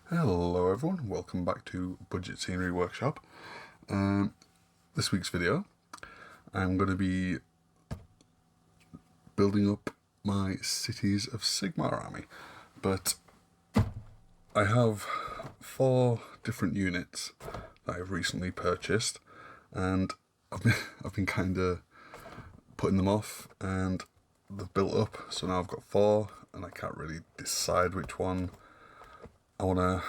Hello everyone, welcome back to Budget Scenery Workshop. This week's video, I'm going to be building up my Cities of Sigmar army, but I have 4 different units that I've recently purchased, and I've been kind of putting them off, and they've built up, so now I've got 4, and I can't really decide which one I want to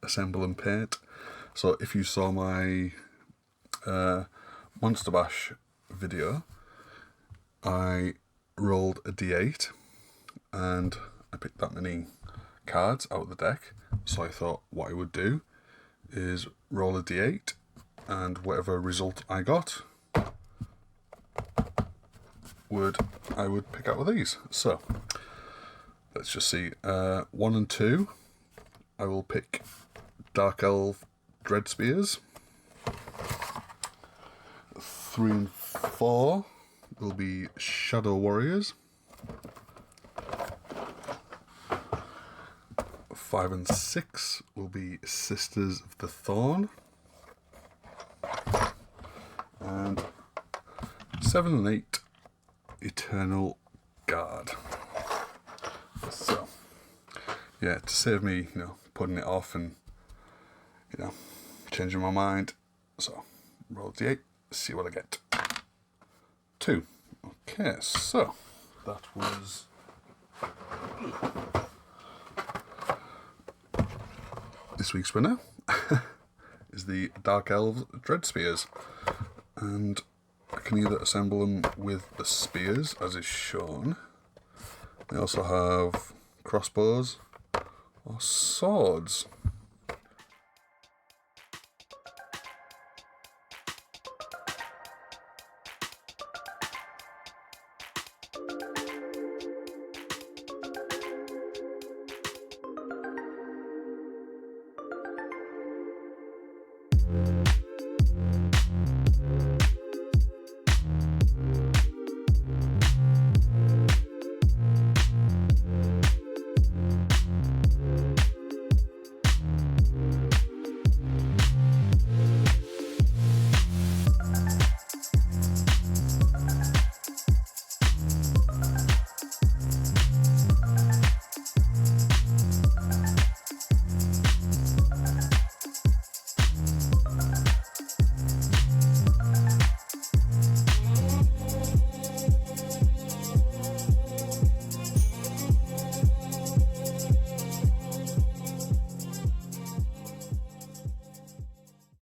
assemble and paint. So if you saw my Monster Bash video, I rolled a d8 and I picked that many cards out of the deck. So I thought what I would do is roll a d8, and whatever result I got I would pick out of these. So let's just see. 1 and 2, I will pick Dark Elf Dread Spears. 3 and 4 will be Shadow Warriors. 5 and 6 will be Sisters of the Thorn. And 7 and 8, Eternal Guard. So, yeah, to save me, putting it off and, changing my mind. So, roll d8, see what I get. 2. Okay, so that was this week's winner. Is the Dark Elves Dread Spears, and I can either assemble them with the spears as is shown. They also have crossbows or swords.